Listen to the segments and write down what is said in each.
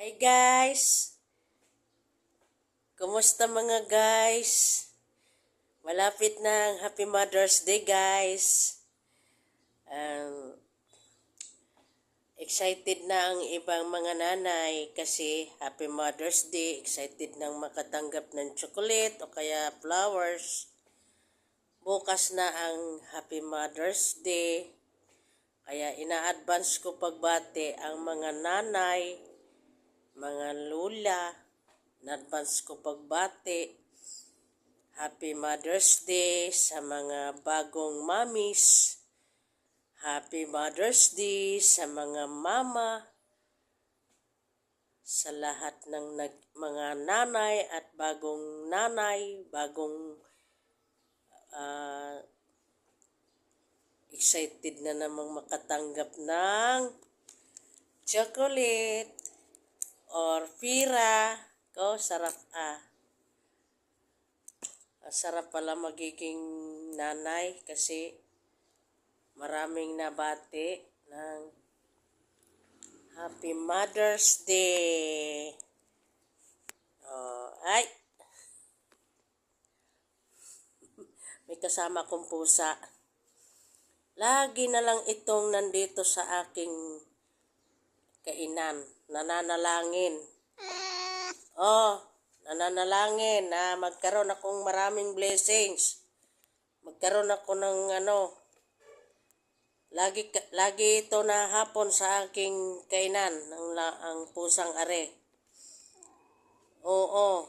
Hi guys! Kumusta mga guys? Malapit na ang Happy Mother's Day guys. Um, Excited na ang ibang mga nanay kasi Happy Mother's Day. Excited nang makatanggap ng chocolate o kaya flowers. Bukas na ang Happy Mother's Day. Kaya ina-advance ko pagbati ang mga nanay, mga lula. In-advance ko pagbati. Happy Mother's Day sa mga bagong mommies. Happy Mother's Day sa mga mama. Sa lahat ng mga nanay at bagong nanay, bagong excited na namang makatanggap ng chocolate or pira. Sarap Sarap pala magiging nanay kasi maraming nabati ng Happy Mother's Day. Ay! May kasama kong pusa. Lagi na lang itong nandito sa aking kainan. Nananalangin. Nananalangin na magkaroon akong maraming blessings. Magkaroon ako ng lagi ito na hapon sa aking kainan ang pusang are. Oo.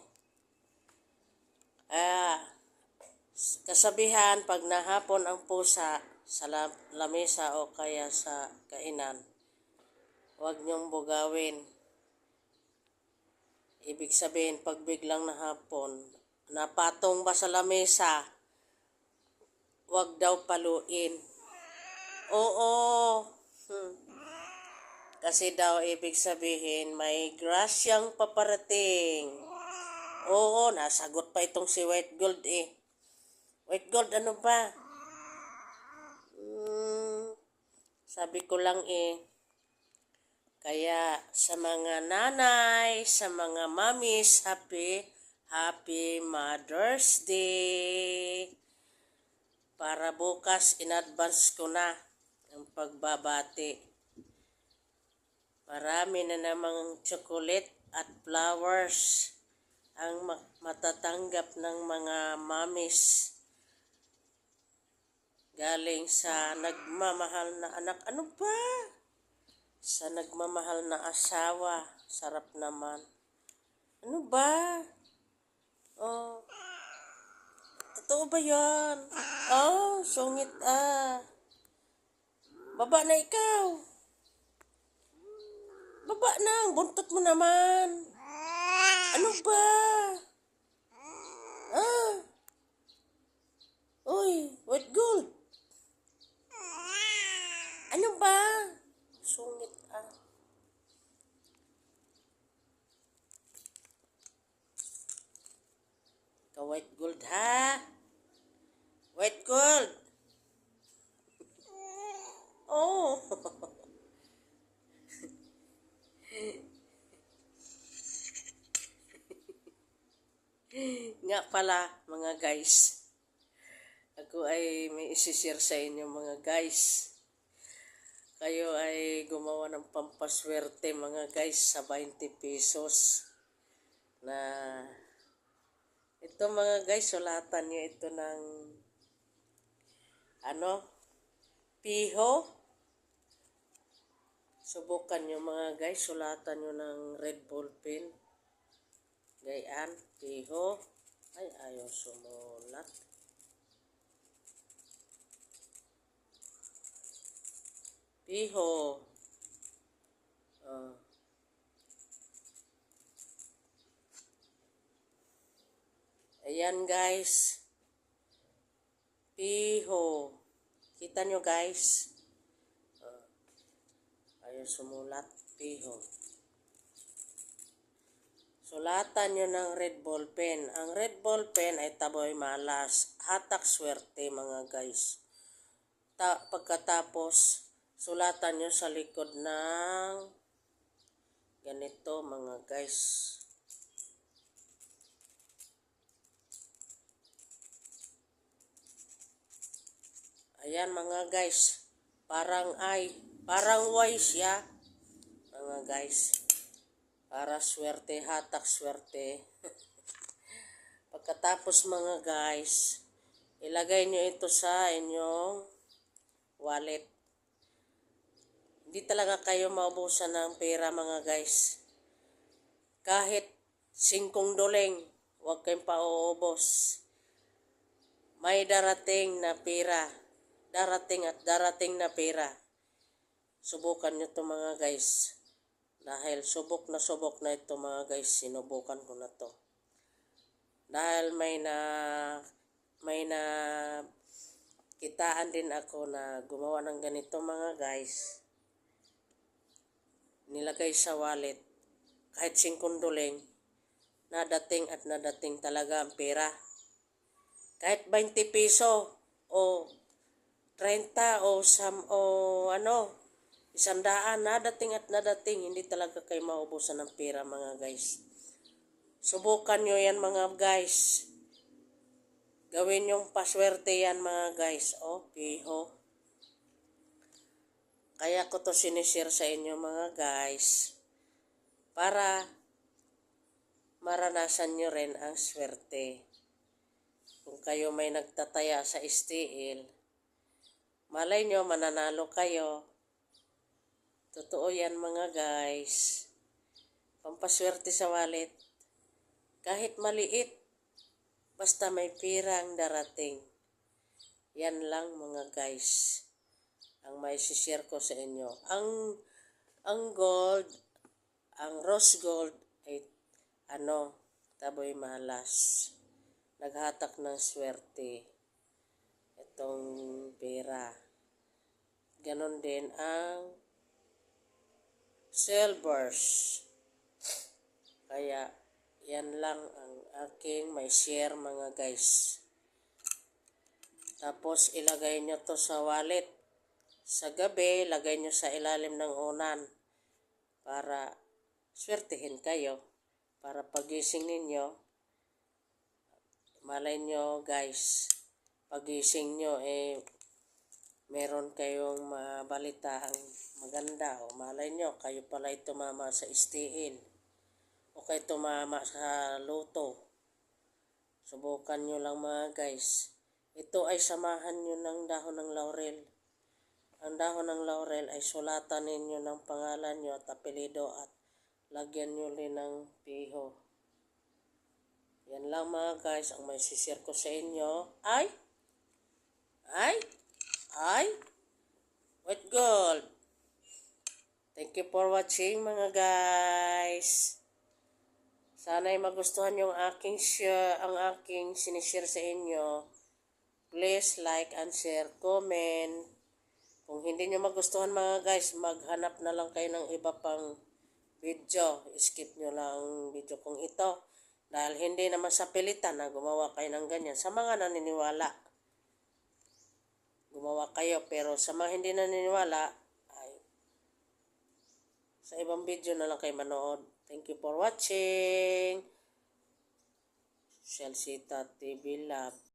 Kasabihan pag nahapon ang pusa sa lamesa o kaya sa kainan, huwag niyong bugawin. Ibig sabihin, pag biglang nahapon, napatong ba sa lamesa, huwag daw paluin. Oo. Kasi daw, ibig sabihin, may grasyang paparating. Oo, nasagot pa itong si White Gold eh. White Gold, ano ba? Sabi ko lang eh. Kaya sa mga nanay, sa mga mommies, Happy Mother's Day. Para bukas, in-advance ko na ang pagbabati. Marami na namang chocolate at flowers ang matatanggap ng mga mommies. Galing sa nagmamahal na anak. Ano ba? Sa nagmamahal na asawa. Sarap naman. Ano ba? Totoo ba yan? Sungit Baba na ikaw. Baba na. Buntot mo naman. Ano ba? Uy, White Gold. Ano ba? Sungit White Gold ha? White Gold. Oh. Nga pala mga guys. Ako ay may isishare sa inyo mga guys. Kayo ay gumawa ng pampaswerte mga guys sa 20 pesos. Na ito mga guys, sulatan nyo ito ng piho. Subukan nyo mga guys, sulatan nyo ng red ball pen. Gayaan, piho. Ay, ayaw sumulat. Piho. Ayan guys. Piho. Kita nyo guys. Ayaw sumulat. Piho. Sulatan nyo ng red ball pen. Ang red ball pen ay taboy malas. Hatak swerte mga guys. Pagkatapos, sulatan nyo sa likod ng ganito mga guys. Ayan mga guys, parang Y siya mga guys. Para swerte, hatak swerte. Pagkatapos mga guys, ilagay nyo ito sa inyong wallet. Hindi talaga kayo maubusan ng pera mga guys. Kahit 5 doleng, huwag kayong pauubos. May darating na pera. Darating na pera. Subukan nyo to mga guys. Dahil subok na ito mga guys. Sinubukan ko na to. Dahil may na kitaan din ako na gumawa ng ganito mga guys. Nilagay sa wallet. Kahit 5 doleng, nadating talaga ang pera. Kahit 20 piso o 30 o 100, nadating. Hindi talaga kayo maubusan ng pera mga guys. Subukan nyo yan mga guys. Gawin yung paswerte yan mga guys. Piho. Kaya ko to sinishare sa inyo mga guys. Para maranasan nyo rin ang swerte. Kung kayo may nagtataya sa STL, malay nyo mananalo kayo. Totoo yan mga guys. Pampaswerte sa wallet. Kahit maliit, basta may pirang darating. Yan lang mga guys. Ang may share ko sa inyo. Ang gold, ang rose gold ay taboy malas. Naghatak ng swerte. Itong pera. Ganon din ang silvers. Kaya yan lang ang aking may share mga guys. Tapos ilagay nyo to sa wallet. Sa gabi, lagay nyo sa ilalim ng unan para swertihin kayo. Para pagising ninyo, malay nyo guys, pagising nyo meron kayong mabalita ang maganda. O malay nyo, kayo pala tumama sa STL. O kayo tumama sa loto. Subukan nyo lang mga guys. Ito ay samahan nyo ng dahon ng laurel. Ang dahon ng laurel ay sulatan ninyo ng pangalan nyo at apelido at lagyan nyo rin ng piho. Yan lang mga guys ang may share ko sa inyo. White gold. Thank you for watching mga guys. Sana'y magustuhan yung ang aking sinishare sa inyo. Please like and share, comment. Kung hindi nyo magustuhan mga guys, maghanap na lang kayo ng iba pang video. Skip nyo lang ang video kong ito. Dahil hindi naman sa pilitan na gumawa kayo ng ganyan. Sa mga naniniwala, gumawa kayo. Pero sa mga hindi naniniwala, ay sa ibang video na lang kayo manood. Thank you for watching. Shelsita TV Love.